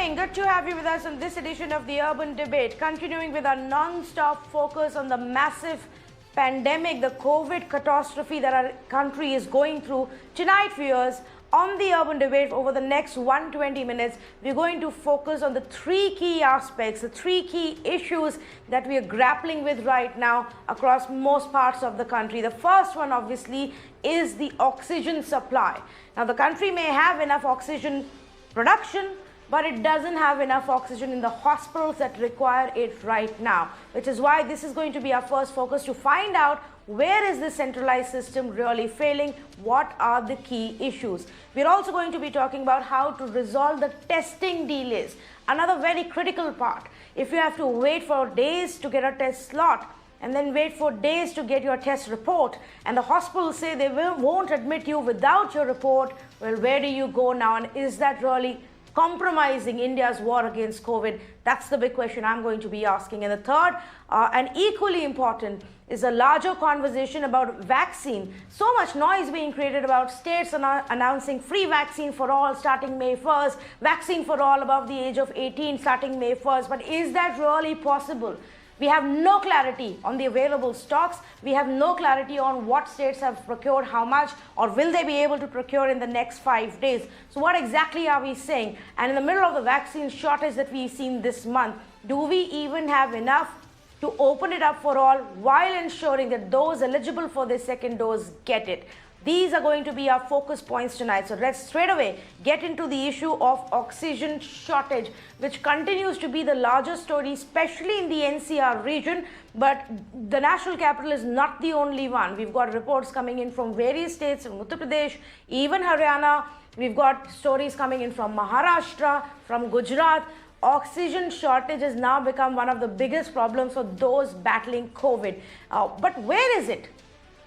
evening. Good to have you with us on this edition of the Urban Debate, continuing with our non-stop focus on the massive pandemic, the COVID catastrophe that our country is going through. Tonight, viewers, on the Urban Debate, over the next 120 minutes, we're going to focus on the three key aspects, the three key issues that we are grappling with right now across most parts of the country. The first one, obviously, is the oxygen supply. Now, the country may have enough oxygen production, but it doesn't have enough oxygen in the hospitals that require it right now, which is why this is going to be our first focus, to find out where is this centralized system really failing, what are the key issues. We're also going to be talking about how to resolve the testing delays, another very critical part. If you have to wait for days to get a test slot, and then wait for days to get your test report, and the hospitals say they won't admit you without your report, well, where do you go now? And is that really compromising India's war against COVID? That's the big question I'm going to be asking. And the third, and equally important, is a larger conversation about vaccine. So much noise being created about states announcing free vaccine for all starting May 1st, vaccine for all above the age of 18 starting May 1st. But is that really possible? We have no clarity on the available stocks. We have no clarity on what states have procured how much, or will they be able to procure in the next 5 days. So what exactly are we saying? And in the middle of the vaccine shortage that we've seen this month, do we even have enough to open it up for all while ensuring that those eligible for the second dose get it? These are going to be our focus points tonight. So let's straight away get into the issue of oxygen shortage, which continues to be the largest story, especially in the NCR region. But the national capital is not the only one. We've got reports coming in from various states, from Uttar Pradesh, even Haryana. We've got stories coming in from Maharashtra, from Gujarat. Oxygen shortage has now become one of the biggest problems for those battling COVID. But where is it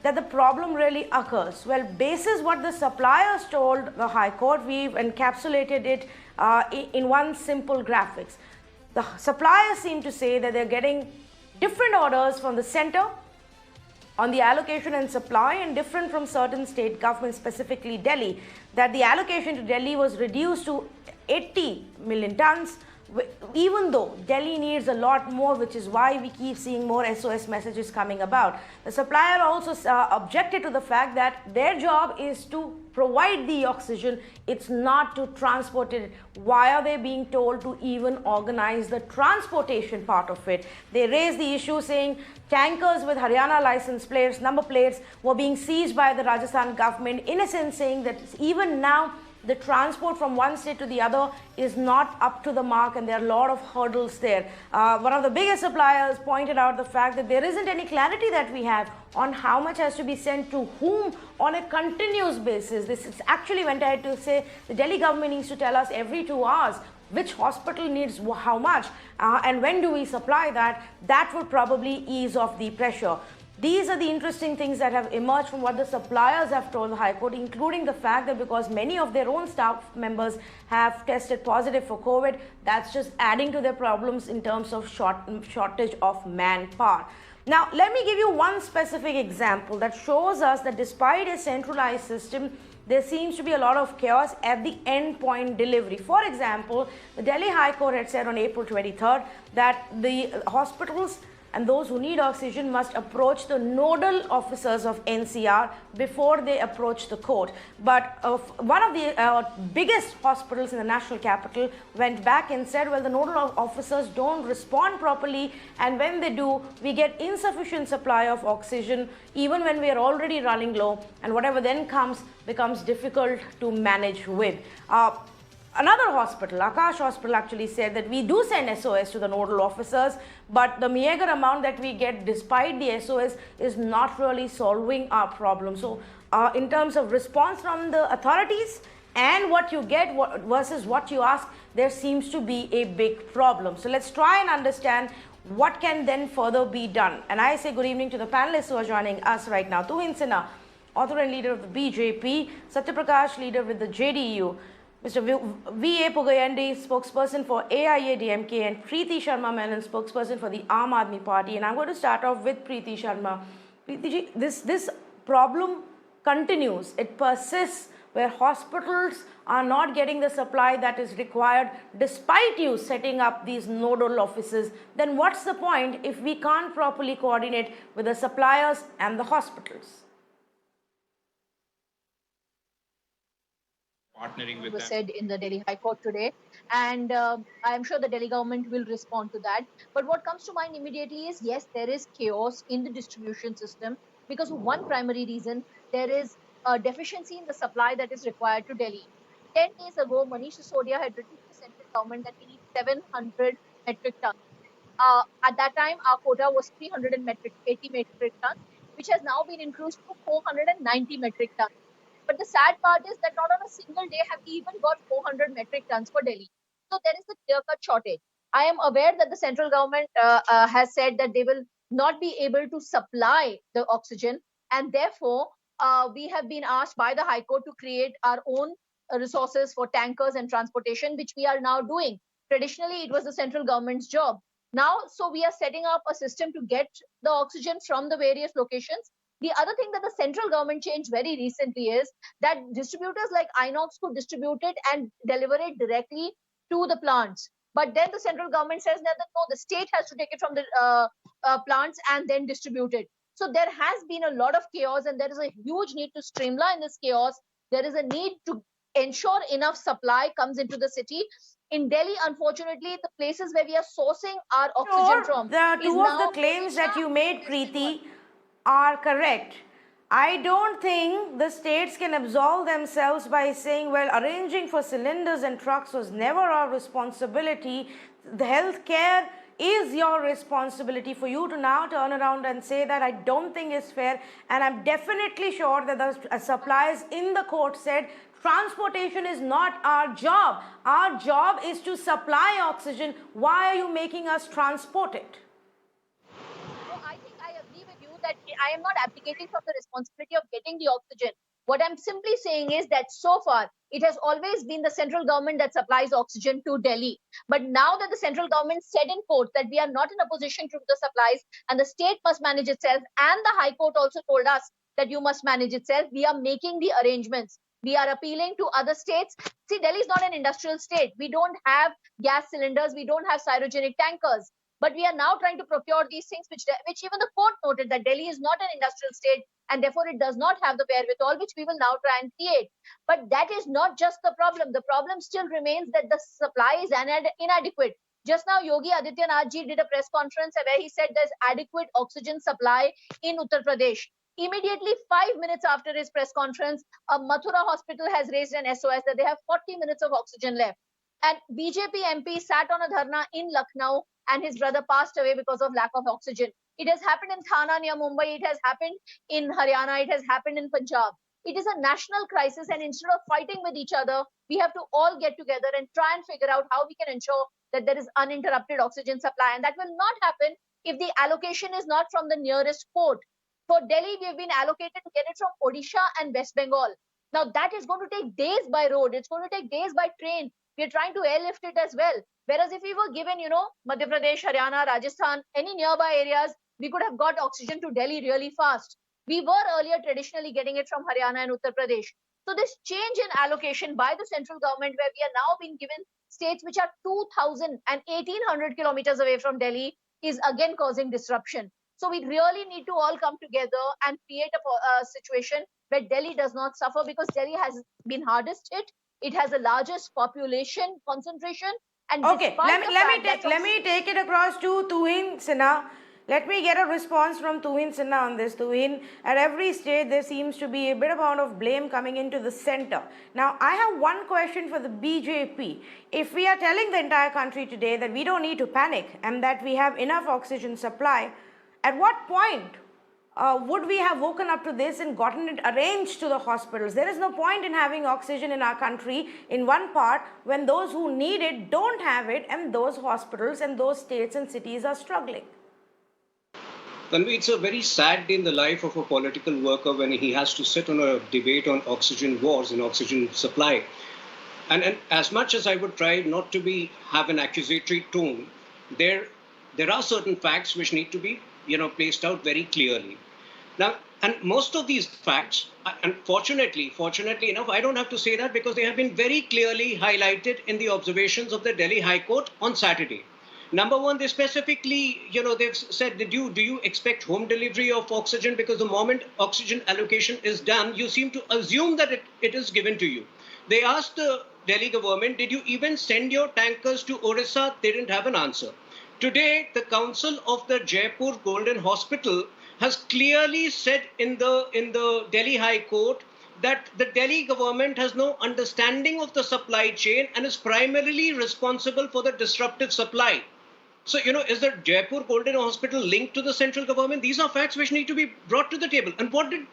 that the problem really occurs? Well, basis what the suppliers told the High Court, we've encapsulated it in one simple graphics. The suppliers seem to say that they're getting different orders from the center on the allocation and supply, and different from certain state governments, specifically Delhi, that the allocation to Delhi was reduced to 80 million tons, even though Delhi needs a lot more, which is why we keep seeing more SOS messages coming about. The supplier also objected to the fact that their job is to provide the oxygen, it's not to transport it. Why are they being told to even organize the transportation part of it? They raised the issue saying tankers with Haryana license plates, number plates, were being seized by the Rajasthan government, in a sense saying that even now the transport from one state to the other is not up to the mark, and there are a lot of hurdles there. One of the biggest suppliers pointed out the fact that there isn't any clarity that we have on how much has to be sent to whom on a continuous basis. This is actually went ahead to say the Delhi government needs to tell us every 2 hours which hospital needs how much, and when do we supply that. That would probably ease off the pressure. These are the interesting things that have emerged from what the suppliers have told the High Court, including the fact that because many of their own staff members have tested positive for COVID, that's just adding to their problems in terms of shortage of manpower. Now, let me give you one specific example that shows us that despite a centralized system, there seems to be a lot of chaos at the end point delivery. For example, the Delhi High Court had said on April 23rd that the hospitals and those who need oxygen must approach the nodal officers of NCR before they approach the court. But one of the biggest hospitals in the national capital went back and said, well, the nodal officers don't respond properly, and when they do, we get insufficient supply of oxygen even when we are already running low, and whatever then comes becomes difficult to manage with. Another hospital, Akash Hospital, actually said that we do send SOS to the nodal officers, but the meager amount that we get despite the SOS is not really solving our problem. So in terms of response from the authorities and what you get versus what you ask, there seems to be a big problem. So let's try and understand what can then further be done. And I say good evening to the panelists who are joining us right now. Tuhin Sinha, author and leader of the BJP, Satyaprakash, leader with the JDU, Mr. V.A. Pugayandi, spokesperson for AIADMK, and Preeti Sharma Menon, spokesperson for the Aam Aadmi Party. And I'm going to start off with Preeti Sharma. Preeti ji, this problem continues. It persists where hospitals are not getting the supply that is required despite you setting up these nodal offices, then what's the point if we can't properly coordinate with the suppliers and the hospitals? Partnering with was said in the Delhi High Court today, and I'm sure the Delhi government will respond to that. But what comes to mind immediately is, yes, there is chaos in the distribution system because of one primary reason: there is a deficiency in the supply that is required to Delhi. 10 days ago, Manish Sisodia had written to the central government that we need 700 metric tons. At that time, our quota was 380 metric tons, which has now been increased to 490 metric tons. But the sad part is that not on a single day have we even got 400 metric tons for Delhi. So there is a clear-cut shortage. I am aware that the central government has said that they will not be able to supply the oxygen, and therefore we have been asked by the High Court to create our own resources for tankers and transportation, which we are now doing. Traditionally, it was the central government's job. Now, so we are setting up a system to get the oxygen from the various locations. The other thing that the central government changed very recently is that distributors like Inox could distribute it and deliver it directly to the plants. But then the central government says that no, the state has to take it from the plants and then distribute it. So there has been a lot of chaos, and there is a huge need to streamline this chaos. There is a need to ensure enough supply comes into the city. In Delhi, unfortunately, the places where we are sourcing our oxygen from. The two of the claims that you made, Preeti, are correct. I don't think the states can absolve themselves by saying, well, arranging for cylinders and trucks was never our responsibility. The healthcare is your responsibility. For you to now turn around and say that, I don't think is fair. And I'm definitely sure that the suppliers in the court said transportation is not our job. Our job is to supply oxygen. Why are you making us transport it? That I am not abdicating from the responsibility of getting the oxygen. What I'm simply saying is that so far, it has always been the central government that supplies oxygen to Delhi. But now that the central government said in court that we are not in a position to do the supplies and the state must manage itself, and the High Court also told us that you must manage itself, we are making the arrangements. We are appealing to other states. See, Delhi is not an industrial state. We don't have gas cylinders. We don't have cryogenic tankers. But we are now trying to procure these things, which even the court noted that Delhi is not an industrial state and therefore it does not have the wherewithal, which we will now try and create. But that is not just the problem. The problem still remains that the supply is inadequate. Just now, Yogi Adityanath ji did a press conference where he said there's adequate oxygen supply in Uttar Pradesh. Immediately, 5 minutes after his press conference, a Mathura hospital has raised an SOS that they have 40 minutes of oxygen left. And BJP MP sat on a dharna in Lucknow, and his brother passed away because of lack of oxygen. It has happened in Thana near Mumbai. It has happened in Haryana. It has happened in Punjab. It is a national crisis, and instead of fighting with each other, we have to all get together and try and figure out how we can ensure that there is uninterrupted oxygen supply. And that will not happen if the allocation is not from the nearest port. For Delhi, we have been allocated to get it from Odisha and West Bengal. Now, that is going to take days by road. It's going to take days by train. We are trying to airlift it as well. Whereas if we were given, Madhya Pradesh, Haryana, Rajasthan, any nearby areas, we could have got oxygen to Delhi really fast. We were earlier traditionally getting it from Haryana and Uttar Pradesh. So this change in allocation by the central government, where we are now being given states which are 2,000 and 1,800 kilometers away from Delhi, is again causing disruption. So we really need to all come together and create a situation where Delhi does not suffer, because Delhi has been hardest hit. It has the largest population concentration. And okay, let me take it across to Tuhin Sinha. Let me get a response from Tuhin Sinha on this. Tuhin, at every stage there seems to be a bit amount of blame coming into the center. Now, I have one question for the BJP. If we are telling the entire country today that we don't need to panic and that we have enough oxygen supply, at what point would we have woken up to this and gotten it arranged to the hospitals? There is no point in having oxygen in our country in one part when those who need it don't have it, and those hospitals and those states and cities are struggling. Tanvi, it's a very sad day in the life of a political worker when he has to sit on a debate on oxygen wars and oxygen supply. And as much as I would try not to have an accusatory tone, there are certain facts which need to be placed out very clearly. Now, And most of these facts, and fortunately enough, I don't have to say that because they have been very clearly highlighted in the observations of the Delhi High Court on Saturday. Number one, they specifically, they've said, do you expect home delivery of oxygen? Because the moment oxygen allocation is done, you seem to assume that it is given to you. They asked the Delhi government, did you even send your tankers to Orissa? They didn't have an answer. Today, the council of the Jaipur Golden Hospital has clearly said in the Delhi High Court that the Delhi government has no understanding of the supply chain and is primarily responsible for the disruptive supply. So, is the Jaipur Golden Hospital linked to the central government? These are facts which need to be brought to the table. And what did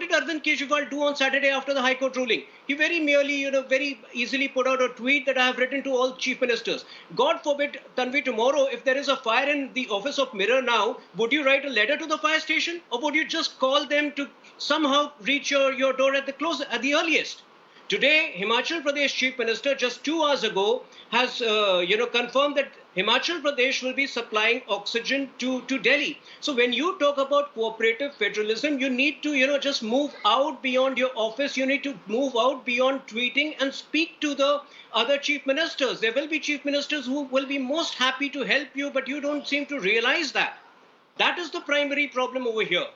Arvind Kejriwal do on Saturday after the High Court ruling? He very merely, very easily put out a tweet that I have written to all chief ministers. God forbid, Tanvi, tomorrow, if there is a fire in the office of Mirror now, would you write a letter to the fire station? Or would you just call them to somehow reach your door at the earliest? Today, Himachal Pradesh Chief Minister just 2 hours ago has, confirmed that Himachal Pradesh will be supplying oxygen to Delhi. So when you talk about cooperative federalism, you need to, just move out beyond your office. You need to move out beyond tweeting and speak to the other chief ministers. There will be chief ministers who will be most happy to help you, but you don't seem to realize that. That is the primary problem over here.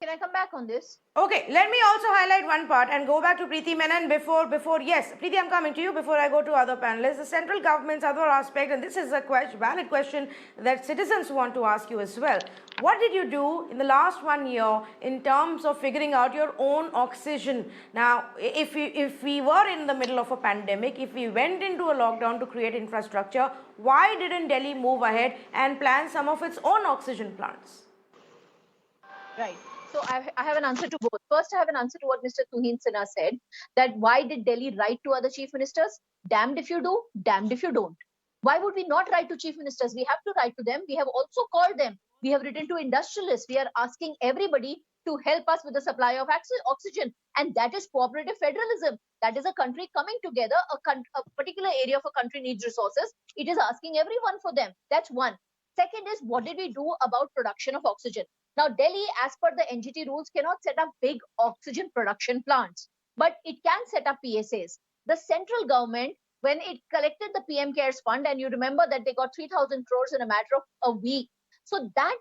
Can I come back on this? Okay, let me also highlight one part and go back to Preeti Menon before, yes, Preeti, I'm coming to you before I go to other panelists. The central government's other aspect, and this is a valid question that citizens want to ask you as well. What did you do in the last 1 year in terms of figuring out your own oxygen? Now, if we were in the middle of a pandemic, if we went into a lockdown to create infrastructure, why didn't Delhi move ahead and plan some of its own oxygen plants? Right. So I have an answer to both. First, I have an answer to what Mr. Tuhin Sinha said, that why did Delhi write to other chief ministers? Damned if you do, damned if you don't. Why would we not write to chief ministers? We have to write to them. We have also called them. We have written to industrialists. We are asking everybody to help us with the supply of oxygen. And that is cooperative federalism. That is a country coming together. A particular area of a country needs resources. It is asking everyone for them. That's one. Second is, what did we do about production of oxygen? Now, Delhi, as per the NGT rules, cannot set up big oxygen production plants, but it can set up PSAs. The central government, when it collected the PM CARES fund, and you remember that they got 3,000 crores in a matter of a week. So that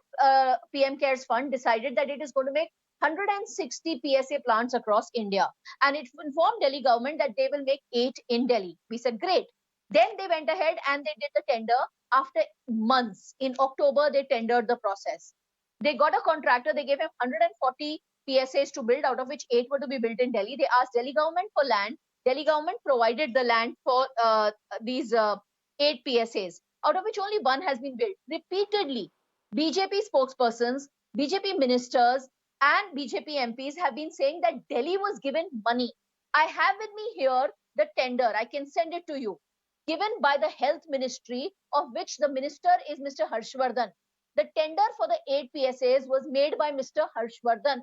PM CARES fund decided that it is going to make 160 PSA plants across India. And it informed Delhi government that they will make 8 in Delhi. We said, great. Then they went ahead and they did the tender. After months, in October, they tendered the process. They got a contractor, they gave him 140 PSAs to build, out of which 8 were to be built in Delhi. They asked Delhi government for land. Delhi government provided the land for these 8 PSAs, out of which only 1 has been built. Repeatedly, BJP spokespersons, BJP ministers, and BJP MPs have been saying that Delhi was given money. I have with me here the tender. I can send it to you. Given by the Health Ministry, of which the minister is Mr. Harshvardhan. The tender for the 8 PSAs was made by Mr. Harshvardhan.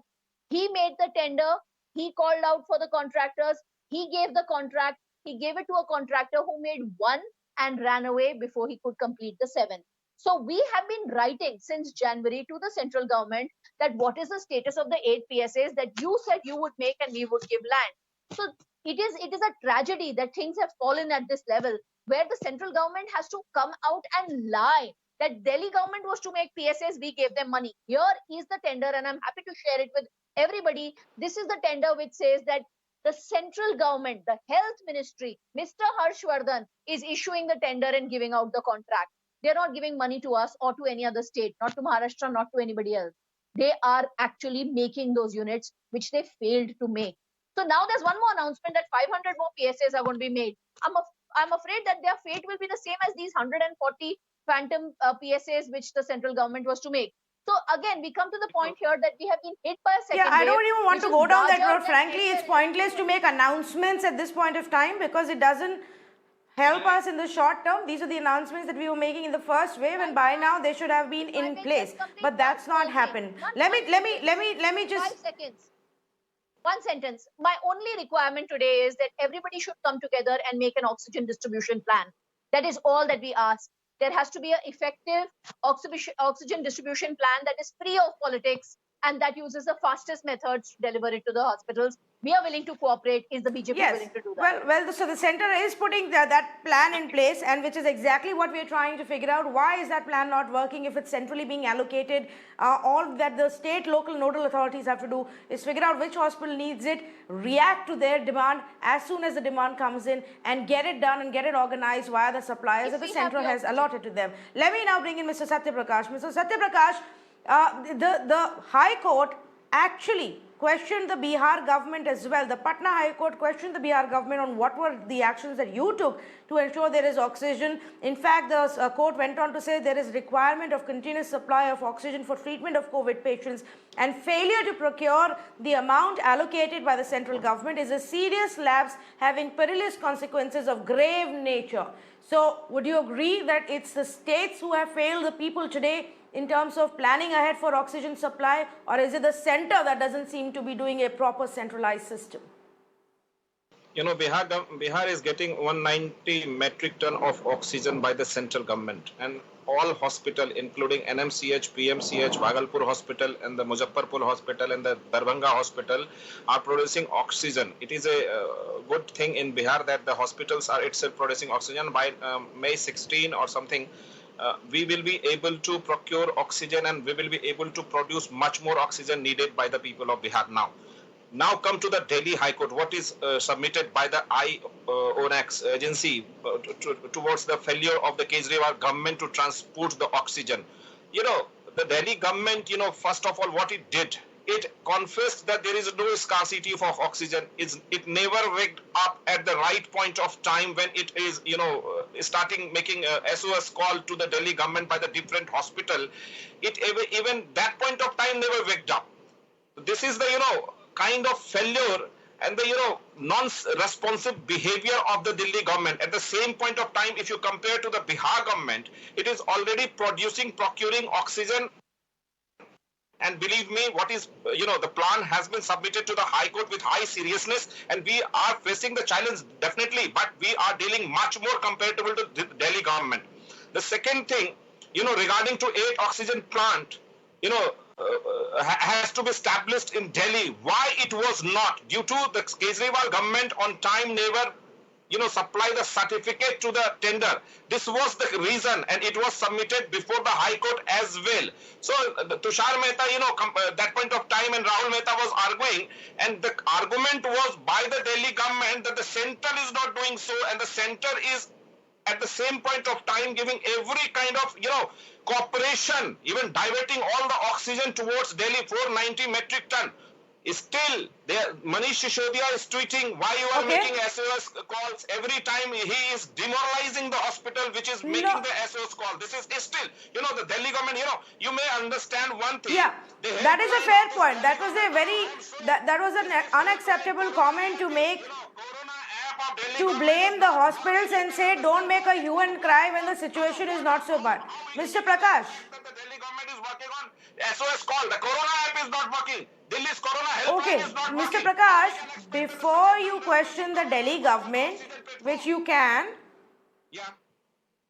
He made the tender. He called out for the contractors. He gave the contract. He gave it to a contractor who made 1 and ran away before he could complete the 7. So we have been writing since January to the central government that what is the status of the 8 PSAs that you said you would make and we would give land. So it is a tragedy that things have fallen at this level, where the central government has to come out and lie that Delhi government was to make PSAs, we gave them money. Here is the tender, and I'm happy to share it with everybody. This is the tender which says that the central government, the health ministry, Mr. Harshvardhan is issuing the tender and giving out the contract. They're not giving money to us or to any other state, not to Maharashtra, not to anybody else. They are actually making those units, which they failed to make. So now there's one more announcement that 500 more PSAs are going to be made. I'm afraid that their fate will be the same as these 140 phantom PSAs which the central government was to make. So again, we come to the point here that we have been hit by a second wave. Yeah, I don't even want to go down that road. Frankly, it's pointless to make announcements at this point of time because it doesn't help us in the short term. These are the announcements that we were making in the first wave, and by now they should have been in place. But that's not happened. Let me just 5 seconds. One sentence. My only requirement today is that everybody should come together and make an oxygen distribution plan. That is all that we ask. There has to be an effective oxygen distribution plan that is free of politics and that uses the fastest methods to deliver it to the hospitals. We are willing to cooperate. Is the BJP willing to do that? Well, so the center is putting that plan in place, and which is exactly what we are trying to figure out. Why is that plan not working if it's centrally being allocated? All that the state, local nodal authorities have to do is figure out which hospital needs it, react to their demand as soon as the demand comes in, and get it done and get it organized via the suppliers that the center has allotted to them. Let me now bring in Mr. Satya Prakash. Mr. Satya Prakash, the High Court actually questioned the Bihar government as well. The Patna High Court questioned the Bihar government on what were the actions that you took to ensure there is oxygen. In fact, the court went on to say there is requirement of continuous supply of oxygen for treatment of COVID patients, and failure to procure the amount allocated by the central government is a serious lapse having perilous consequences of grave nature. So, would you agree that it's the states who have failed the people today in terms of planning ahead for oxygen supply, or is it the center that doesn't seem to be doing a proper centralized system? You know, Bihar is getting 190 metric ton of oxygen by the central government, and all hospital, including NMCH, PMCH, Bhagalpur Hospital, and the Muzaffarpur Hospital and the Darbhanga Hospital are producing oxygen. It is a good thing in Bihar that the hospitals are itself producing oxygen. By May 16 or something, we will be able to procure oxygen, and we will be able to produce much more oxygen needed by the people of Bihar now. Now come to the Delhi High Court. What is submitted by the IONX agency towards the failure of the Kejriwal government to transport the oxygen. You know, the Delhi government, you know, first of all, what it did, it confessed that there is no scarcity of oxygen. It never waked up at the right point of time when it is, you know, starting making a SOS call to the Delhi government by the different hospital. It even that point of time never waked up. This is the, you know, kind of failure and the, you know, non-responsive behavior of the Delhi government. At the same point of time, if you compare to the Bihar government, it is already procuring oxygen. And believe me, what is, you know, the plan has been submitted to the High Court with high seriousness, and we are facing the challenge definitely, but we are dealing much more comparable to the Delhi government. The second thing, you know, regarding to 8 oxygen plant, you know, has to be established in Delhi. Why it was not? Due to the Kejriwal government on time never, you know, supply the certificate to the tender. This was the reason, and it was submitted before the High Court as well. So Tushar Mehta, you know, that point of time, and Rahul Mehta was arguing, and the argument was by the Delhi government that the center is not doing so, and the center is at the same point of time giving every kind of, you know, cooperation, even diverting all the oxygen towards Delhi, 490 metric ton. Still, Manish Sisodiya is tweeting why you are making SOS calls every time. He is demoralizing the hospital which is making the SOS call. This is still, you know, the Delhi government, you know, you may understand one thing. Yeah, that is a fair point. That was a very, that was an unacceptable comment to make, to blame the hospitals and say don't make a hue and cry when the situation is not so bad. Mr. Prakash. The Delhi government is working on SOS call. The Corona app is not working. Delhi's Corona helpline is not working. Mr. Prakash, before you question the Delhi government, which you can,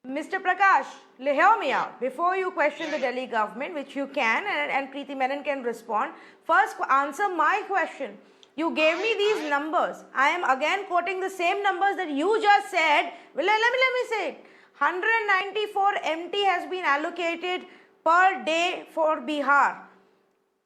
Mr. Prakash, hear me out. Before you question the Delhi government, which you can, and Preeti Menon can respond, first answer my question. You gave me these numbers. I am again quoting the same numbers that you just said. Well, let me say it. 194 MT has been allocated per day for Bihar.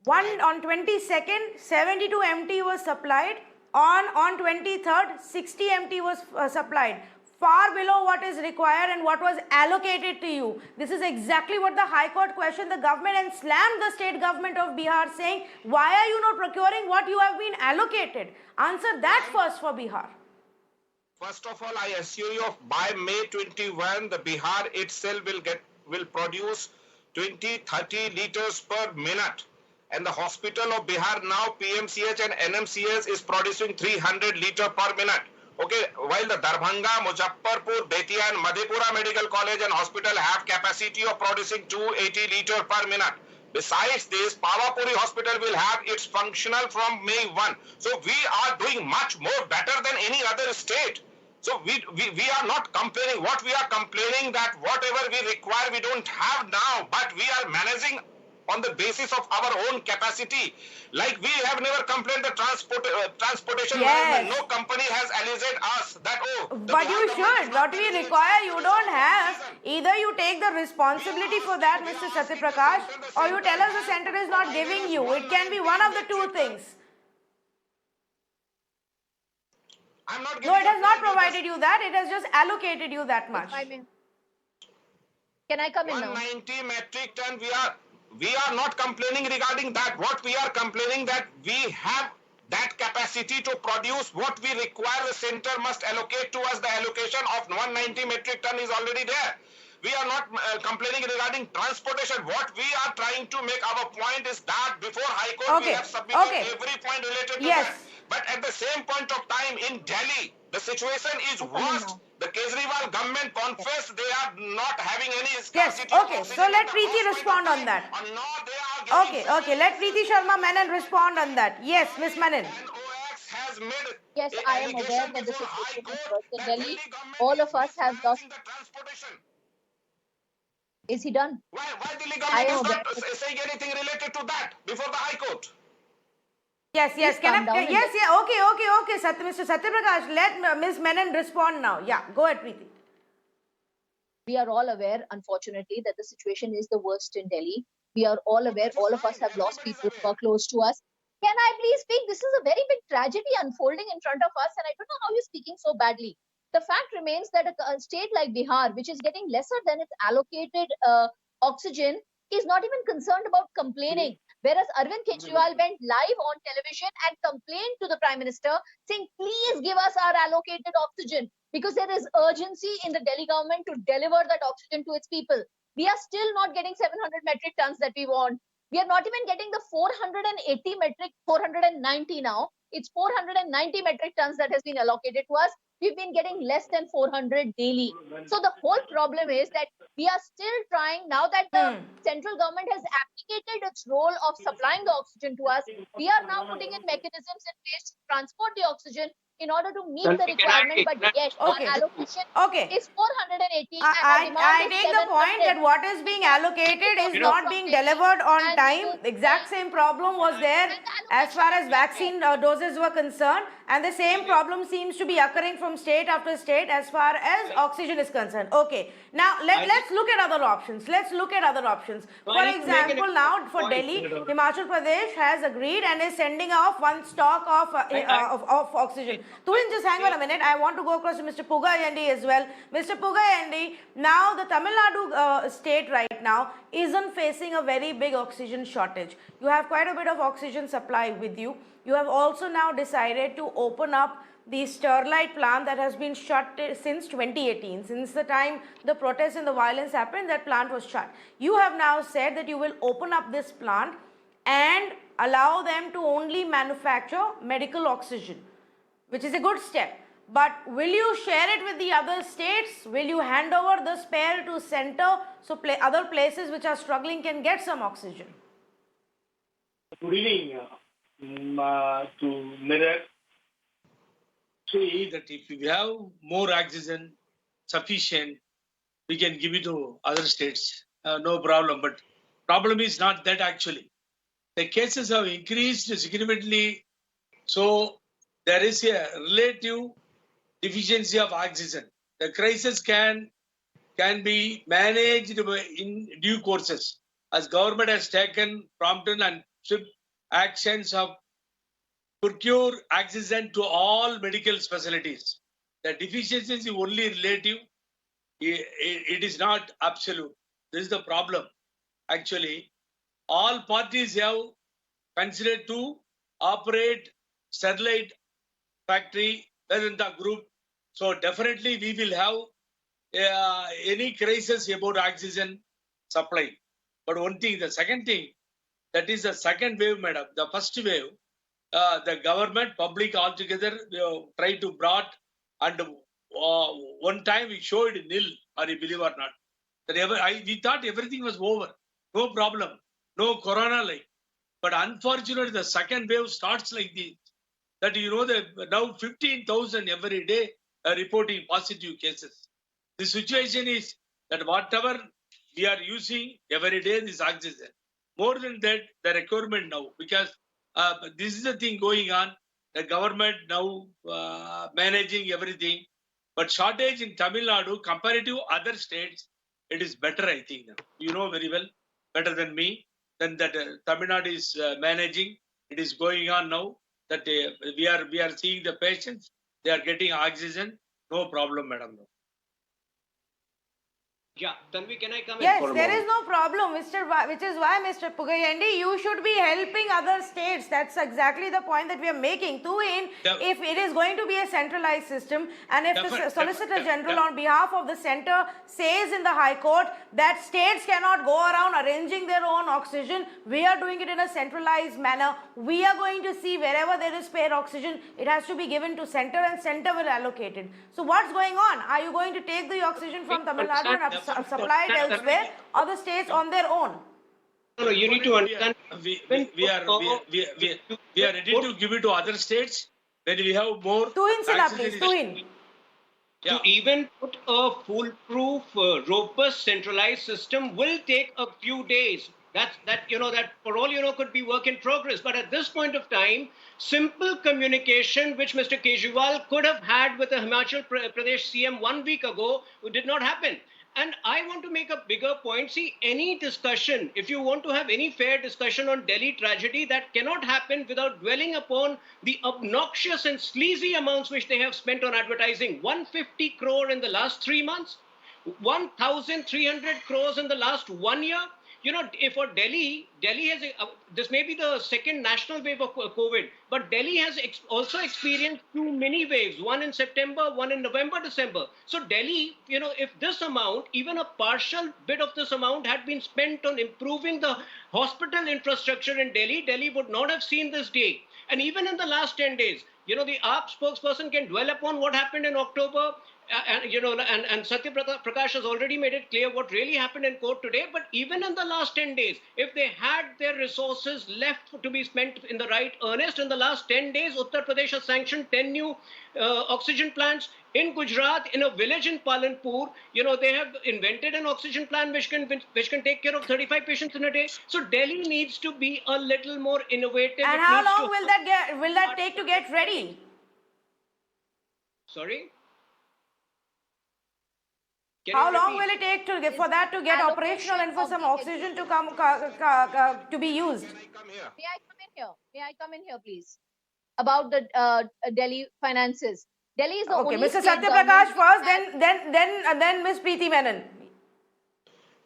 On 22nd, 72 MT was supplied. On 23rd, 60 MT was supplied. Far below what is required and what was allocated to you. This is exactly what the High Court questioned the government and slammed the state government of Bihar, saying, why are you not procuring what you have been allocated? Answer that first for Bihar. First of all, I assure you, by May 21, the Bihar itself will produce 20-30 liters per minute. And the hospital of Bihar now, PMCH and NMCH, is producing 300 liters per minute. Okay, while the Darbhanga, Muzaffarpur, Betia and Madhepura Medical College and Hospital have capacity of producing 280 liters per minute. Besides this, Pawapuri Hospital will have its functional from May 1. So we are doing much more better than any other state. So we are not complaining. What we are complaining that whatever we require we don't have now, but we are managing on the basis of our own capacity. Like we have never complained the transportation Yes. management. No company has alleged us that But you should. What we require, you don't have. Either you take the responsibility for that, Mr. Satyaprakash, or you tell us the center is not giving you. It can be one of the two things. I'm not No, it has not provided you that. It has just allocated you that much. If I may. Can I come in now? 190 metric ton. We are not complaining regarding that. What we are complaining that we have that capacity to produce what we require. The center must allocate to us. The allocation of 190 metric ton is already there. We are not complaining regarding transportation. What we are trying to make our point is that before High Court we Okay, have submitted okay. every point related to Yes. that. But at the same point of time in Delhi, the situation is worse. now. The Kejriwal government confessed they are not having any Yes, scarcity of okay. oxygen So let at the Preeti first point respond of on time. that. And now they are Okay, giving okay. Let Preeti Sharma Menon respond on that. Yes, Miss Menon. NOx has made Yes, a I am allegation aware that the before High situation is Court worse in that Delhi. government All is of us have lost. mismanaging the transportation. Is he done? Why Delhi I government am is aware not that- saying anything related to that before the High Court? Yes, yes. Please Can calm down I? and Yes, yeah. Okay, okay, okay. Mr. Satyaprakash, let Miss Menon respond now. Yeah, go ahead, Preeti. We are all aware, unfortunately, that the situation is the worst in Delhi. We are all aware, all of us have lost people who are close to us. Can I please speak? This is a very big tragedy unfolding in front of us, and I don't know how you're speaking so badly. The fact remains that a state like Bihar, which is getting lesser than its allocated oxygen, is not even concerned about complaining. Whereas Arvind Kejriwal went live on television and complained to the Prime Minister, saying, please give us our allocated oxygen, because there is urgency in the Delhi government to deliver that oxygen to its people. We are still not getting 700 metric tons that we want. We are not even getting the 490 now. It's 490 metric tons that has been allocated to us. We've been getting less than 400 daily. So the whole problem is that we are still trying, now that the central government has abdicated its role of supplying the oxygen to us, we are now putting in mechanisms in place to transport the oxygen in order to meet the requirement. But yet, Okay. our allocation Okay. is 480 and our I demand is take the point 700. that what is being allocated is not being delivered on time. The exact same problem was there as far as vaccine doses were concerned, and the same problem seems to be occurring from state after state as far as oxygen is concerned. Okay, now let's look at other options. Let's look at other options. For example, now for Delhi, Himachal Pradesh has agreed and is sending off one stock of oxygen. Tuhin, just hang on a minute. I want to go across to Mr. Pugayandi as well. Mr. Pugayandi, now the Tamil Nadu state right now isn't facing a very big oxygen shortage. You have quite a bit of oxygen supply with you. You have also now decided to open up the Sterlite plant that has been shut since 2018. Since the time the protests and the violence happened, that plant was shut. You have now said that you will open up this plant and allow them to only manufacture medical oxygen, which is a good step. But will you share it with the other states? Will you hand over the spare to center so other places which are struggling can get some oxygen? Good evening to Mirror. See that if we have more oxygen sufficient, we can give it to other states. No problem. But problem is not that actually. The cases have increased significantly. So there is a relative deficiency of oxygen. The crisis can be managed in due courses, as government has taken prompt and swift actions of procure oxygen to all medical facilities. The deficiency is only relative. It is not absolute. This is the problem. Actually, all parties have considered to operate Sterlite factory within the group. So definitely we will have any crisis about oxygen supply. But one thing, the second thing, that is the second wave, madam. The first wave, the government, public altogether try to brought, and one time we showed nil, or you believe or not. That we thought everything was over, no problem, no corona like. But unfortunately, the second wave starts like this. That you know that now 15,000 every day reporting positive cases. The situation is that whatever we are using every day is oxygen. More than that, the requirement now, because this is the thing going on. The government now managing everything, but shortage in Tamil Nadu compared to other states, it is better. I think you know very well, better than me. Then that Tamil Nadu is managing. It is going on now. That we are seeing the patients. They are getting oxygen. No problem, madam. Yeah, Tanvi, can I come in Yes, for a there moment? is no problem, which is why, Mr. Pugayendi, you should be helping other states. That's exactly the point that we are making. If it is going to be a centralized system, and if the Solicitor General on behalf of the centre says in the High Court that states cannot go around arranging their own oxygen, we are doing it in a centralized manner. We are going to see wherever there is spare oxygen, it has to be given to centre, and centre will allocate it. So what's going on? Are you going to take the oxygen from Tamil Nadu and supply it elsewhere, or the states on their own? No, you need to understand. We are ready to give it to other states when we have more. Tuhin sila, oxygen please. is- Tuhin. To even put a foolproof, robust, centralized system will take a few days. That for all you know could be work in progress. But at this point of time, simple communication, which Mr. Kejriwal could have had with the Himachal Pradesh CM 1 week ago, did not happen. And I want to make a bigger point. See, any discussion, if you want to have any fair discussion on Delhi tragedy, that cannot happen without dwelling upon the obnoxious and sleazy amounts which they have spent on advertising. 150 crore in the last 3 months, 1,300 crores in the last 1 year. You know, for Delhi has, this may be the second national wave of COVID, but Delhi has also experienced 2 mini waves, one in September, one in November, December. So Delhi, if this amount, even a partial bit of this amount had been spent on improving the hospital infrastructure in Delhi, Delhi would not have seen this day. And even in the last 10 days, the AAP spokesperson can dwell upon what happened in October. And Satya Prakash has already made it clear what really happened in court today. But even in the last 10 days, if they had their resources left to be spent in the right earnest, in the last 10 days, Uttar Pradesh has sanctioned 10 new oxygen plants. In Gujarat, in a village in Palanpur, they have invented an oxygen plant which can take care of 35 patients in a day. So Delhi needs to be a little more innovative. And how long will that take to get ready? Sorry? How long will it take for that to get operational and for some oxygen to to be used? May I come in here? May I come in here, please? About the Delhi finances. Delhi is the only Mr. state Satya Prakash first, then Ms. Preeti Menon.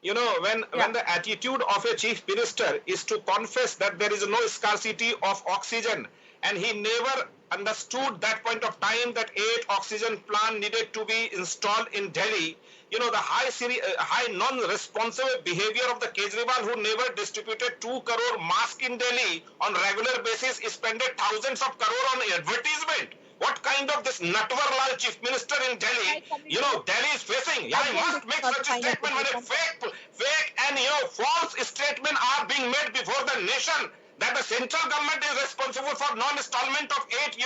When the attitude of a chief minister is to confess that there is no scarcity of oxygen, and he never understood that point of time that 8 oxygen plant needed to be installed in Delhi. The high non-responsive behavior of the Kejriwal, who never distributed 2 crore masks in Delhi on regular basis, spent thousands of crore on advertisement. What kind of this Natwarlal chief minister in Delhi? Delhi is facing. I must make such a statement when a fake and false statement are being made before the nation, that the central government is responsible for non-installment of 8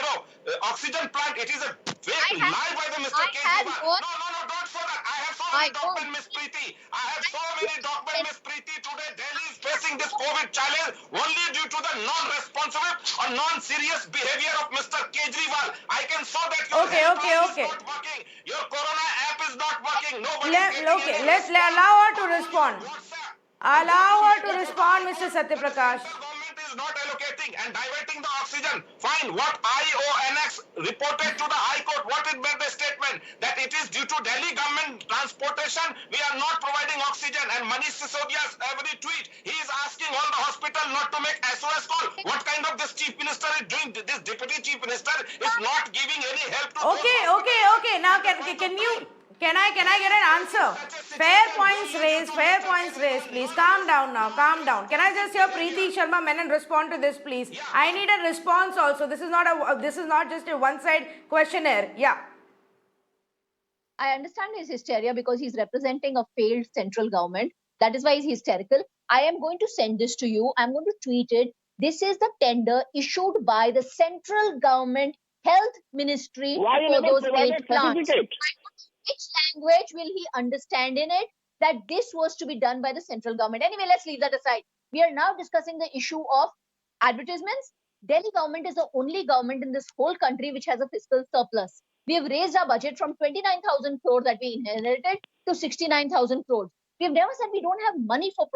oxygen plant. It is a fake lie by the Mr. Kejriwal. No, don't say that. I have so many documents, Ms. Preeti. I have so many documents, Ms. Preeti. Today, Delhi is facing this COVID challenge only due to the non-responsible or non-serious behavior of Mr. Kejriwal. I can show that your helpline is not working. Your Corona app is not working. Let's allow her to respond. Allow her to respond, Mr. Satya Prakash. Is not allocating and diverting the oxygen. Fine. What IONX reported to the High Court, what it made the statement that it is due to Delhi government transportation, we are not providing oxygen. And Manish Sisodia's every tweet, he is asking all the hospital not to make SOS call. What kind of this chief minister is doing? This deputy chief minister is not giving any help to. Okay. Now can I get an answer? Fair points raised. Please calm down now. Calm down. Can I just hear Preeti Sharma Menon respond to this, please? I need a response also. This is not just a one-side questionnaire. Yeah. I understand his hysteria because he's representing a failed central government. That is why he's hysterical. I am going to send this to you. I'm going to tweet it. This is the tender issued by the central government health ministry Why you for never those provided 8 plants. certificate? Which language will he understand in it that this was to be done by the central government? Anyway, let's leave that aside. We are now discussing the issue of advertisements. Delhi government is the only government in this whole country which has a fiscal surplus. We have raised our budget from 29,000 crore that we inherited to 69,000 crores. We have never said we don't have money for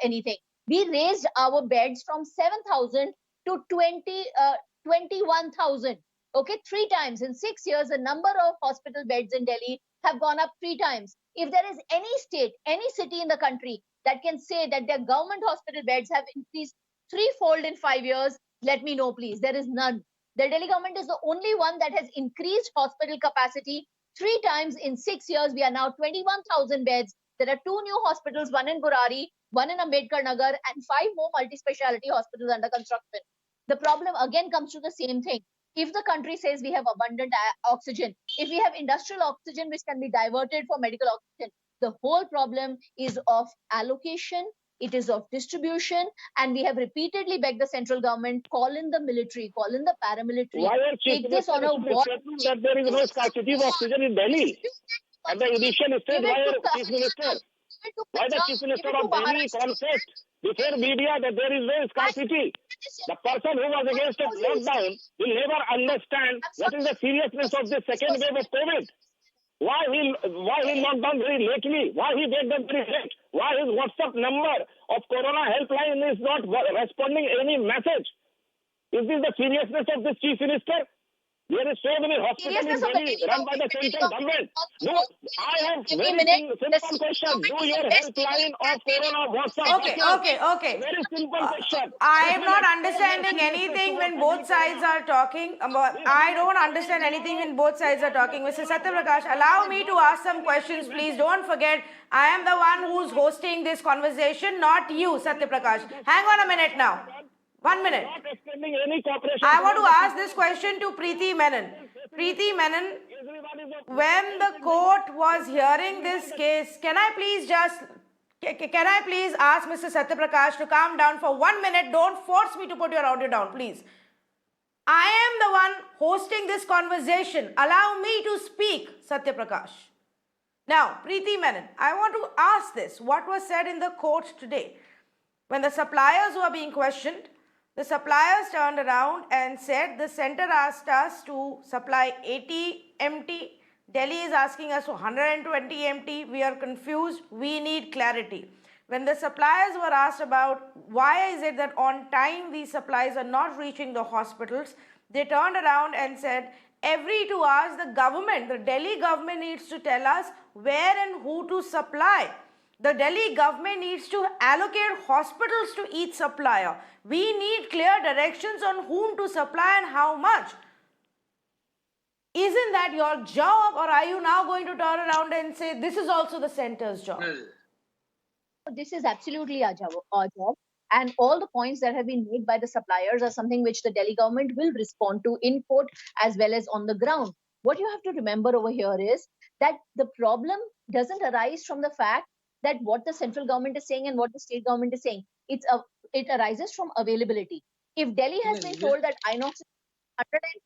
anything. We raised our beds from 7,000 to 21,000. Okay, 3 times in 6 years, the number of hospital beds in Delhi have gone up 3 times. If there is any state, any city in the country that can say that their government hospital beds have increased threefold in 5 years, let me know, please. There is none. The Delhi government is the only one that has increased hospital capacity 3 times in 6 years. We are now 21,000 beds. There are 2 new hospitals, one in Burari, one in Ambedkar Nagar, and 5 more multi-speciality hospitals under construction. The problem again comes to the same thing. If the country says we have abundant oxygen, if we have industrial oxygen which can be diverted for medical oxygen, the whole problem is of allocation, it is of distribution, and we have repeatedly begged the central government, call in the military, call in the paramilitary, Why are Chief take this Minister on a war. stating that there is no scarcity of oxygen in Delhi? At the initial stage, why are Chief Minister? Why the Chief Minister of Delhi confessed before media that there is no scarcity? The person who was against a lockdown will never understand what is the seriousness of the second wave of COVID. Why he locked down very lately? Why he made them very late? Why his WhatsApp number of Corona helpline is not responding any message? Is this the seriousness of this Chief Minister? There is so many hospitals in Delhi run by the central government. No, I have very simple question. Do your helpline of Corona WhatsApp? Okay. Very simple question. I am not understanding anything when both sides are talking. I don't understand anything when both sides are talking. Mr. Satyaprakash, allow me to ask some questions, please. Don't forget, I am the one who's hosting this conversation, not you, Satyaprakash. Hang on a minute now. 1 minute. Not extending any cooperation. I want to ask this question to Preeti Menon. Preeti Menon, when the court was hearing this case, can I please ask Mr. Satyaprakash to calm down for 1 minute? Don't force me to put your audio down, please. I am the one hosting this conversation. Allow me to speak, Satyaprakash. Now, Preeti Menon, I want to ask this. What was said in the court today? When the suppliers were being questioned, the suppliers turned around and said the center asked us to supply 80 MT. Delhi is asking us for 120 MT. We are confused. We need clarity. When the suppliers were asked about why is it that on time these supplies are not reaching the hospitals, they turned around and said every 2 hours the Delhi government needs to tell us where and who to supply. The Delhi government needs to allocate hospitals to each supplier. We need clear directions on whom to supply and how much. Isn't that your job, or are you now going to turn around and say this is also the center's job? This is absolutely our job. And all the points that have been made by the suppliers are something which the Delhi government will respond to in court as well as on the ground. What you have to remember over here is that the problem doesn't arise from the fact that what the central government is saying and what the state government is saying. It arises from availability. If Delhi has been told that Inox is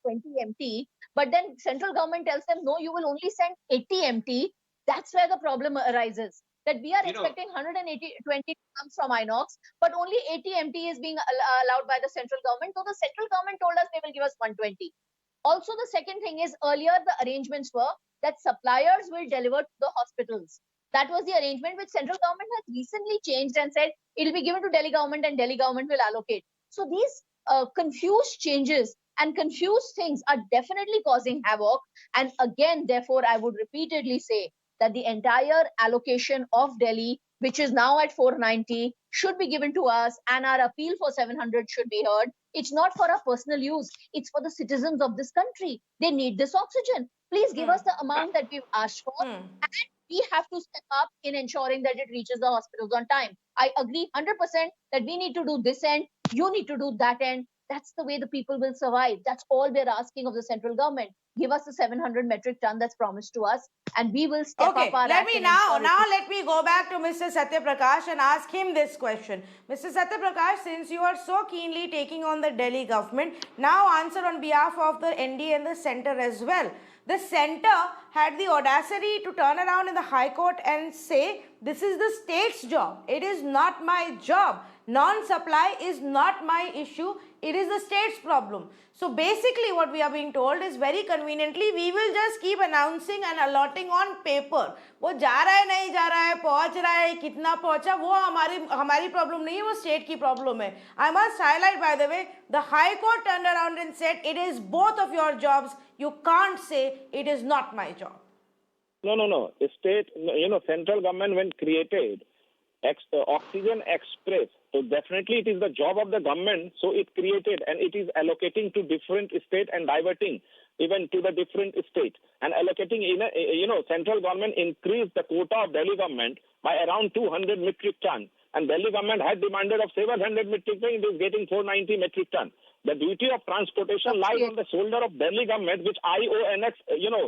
120 MT, but then central government tells them, no, you will only send 80 MT, that's where the problem arises. That we are expecting 120 to come from Inox, but only 80 MT is being allowed by the central government. So the central government told us they will give us 120. Also, the second thing is earlier the arrangements were that suppliers will deliver to the hospitals. That was the arrangement which central government has recently changed and said it will be given to Delhi government and Delhi government will allocate. So these confused changes and confused things are definitely causing havoc. And again, therefore, I would repeatedly say that the entire allocation of Delhi, which is now at 490, should be given to us, and our appeal for 700 should be heard. It's not for our personal use. It's for the citizens of this country. They need this oxygen. Please give us the amount that we've asked for. And we have to step up in ensuring that it reaches the hospitals on time. I agree 100% that we need to do this end, you need to do that end. That's the way the people will survive. That's all we're asking of the central government. Give us the 700 metric ton that's promised to us, and we will step Okay, up our let act me and now ensure it. let me go back to Mr. Satya Prakash and ask him this question. Mr. Satya Prakash, since you are so keenly taking on the Delhi government, now answer on behalf of the NDA and the centre as well. The centre had the audacity to turn around in the High Court and say, this is the state's job. It is not my job. Non-supply is not my issue. It is the state's problem. So basically what we are being told is very conveniently, we will just keep announcing and allotting on paper. वो जा रहा है नहीं जा रहा है पहुंच रहा है कितना पहुंचा वो हमारी प्रॉब्लम नहीं है वो स्टेट की प्रॉब्लम है. I must highlight, by the way, the High Court turned around and said it is both of your jobs. You can't say it is not my job. No. State, central government when created Oxygen Express, so definitely it is the job of the government. So it created and it is allocating to different state and diverting even to the different state and allocating. Central government increased the quota of Delhi government by around 200 metric ton, and Delhi government had demanded of 700 metric ton. It is getting 490 metric ton. The duty of transportation lies on the shoulder of Delhi government, which IONX,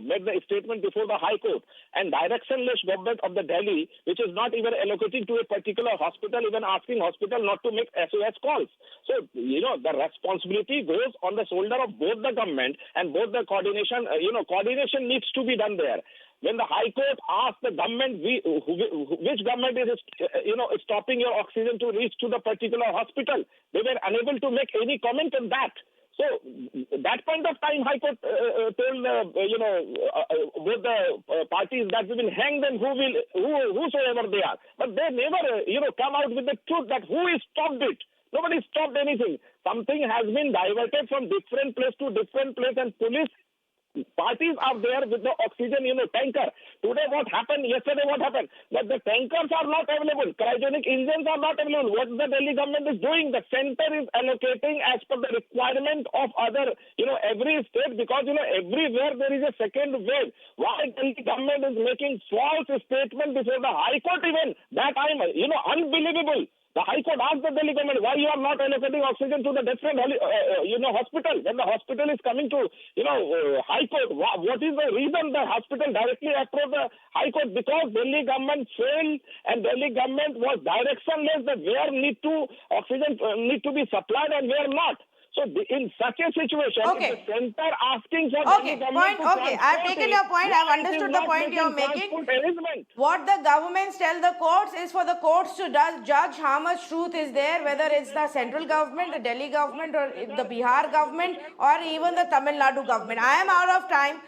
made the statement before the High Court, and directionless government of the Delhi, which is not even allocating to a particular hospital, even asking hospital not to make SOS calls. So, the responsibility goes on the shoulder of both the government and both the coordination, coordination needs to be done there. When the High Court asked the government, which government is, stopping your oxygen to reach to the particular hospital, they were unable to make any comment on that. So, that point of time, High Court told, both the parties that we will hang them whosoever they are. But they never, come out with the truth that who is stopped it. Nobody stopped anything. Something has been diverted from different place to different place, and police parties are there with the oxygen, tanker. Today what happened, yesterday what happened, that the tankers are not available, cryogenic engines are not available. What the Delhi government is doing, the center is allocating as per the requirement of other, every state, because, everywhere there is a second wave. Why Delhi government is making false statement before the High Court even, that I'm, unbelievable. The High Court asked the Delhi government why you are not allocating oxygen to the different, hospital. When the hospital is coming to, High Court, what is the reason the hospital directly approached the High Court? Because Delhi government failed and Delhi government was directionless that where oxygen need to be supplied and where not. So in such a situation, Okay. if the center asking for Okay, Delhi government point. to Okay, I've transport taken it, your point. I've why it is understood the not point you're making. transport arrangement? What the governments tell the courts is for the courts to judge how much truth is there, whether it's the central government, the Delhi government, or the Bihar government, or even the Tamil Nadu government. I am out of time.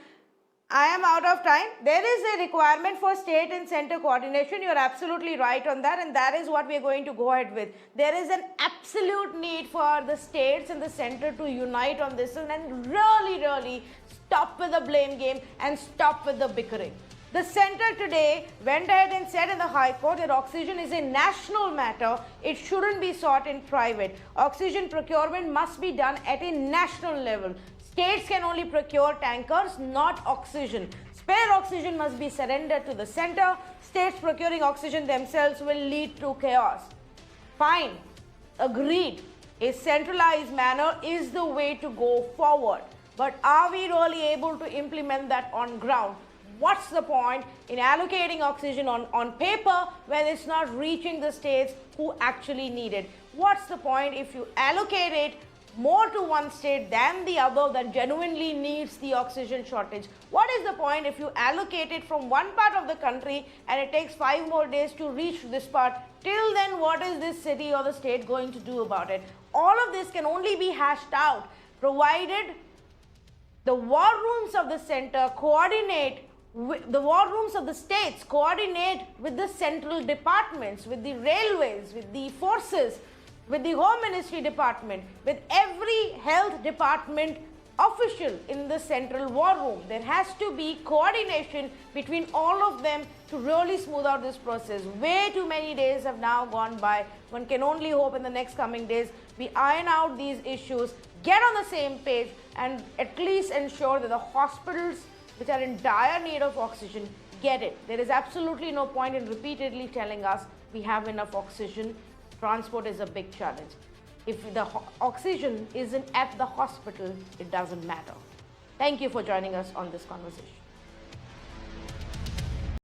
There is a requirement for state and center coordination. You're absolutely right on that, and that is what we're going to go ahead with. There is an absolute need for the states and the center to unite on this and really stop with the blame game and stop with the bickering. The center today went ahead and said in the High Court that oxygen is a national matter. It shouldn't be sought in private. Oxygen procurement must be done at a national level. States can only procure tankers, not oxygen. Spare oxygen must be surrendered to the center. States procuring oxygen themselves will lead to chaos. Fine. Agreed. A centralized manner is the way to go forward. But are we really able to implement that on ground? What's the point in allocating oxygen on paper when it's not reaching the states who actually need it? What's the point if you allocate it more to one state than the other that genuinely needs the oxygen shortage? What is the point if you allocate it from one part of the country and it takes 5 more days to reach this part? Till then, what is this city or the state going to do about it? All of this can only be hashed out provided the war rooms of the center coordinate with the war rooms of the states, coordinate with the central departments, with the railways, with the forces, with the Home Ministry department, with every health department official in the central war room. There has to be coordination between all of them to really smooth out this process. Way too many days have now gone by. One can only hope in the next coming days we iron out these issues, get on the same page, and at least ensure that the hospitals which are in dire need of oxygen get it. There is absolutely no point in repeatedly telling us we have enough oxygen. Transport is a big challenge. If the oxygen isn't at the hospital, it doesn't matter. Thank you for joining us on this conversation.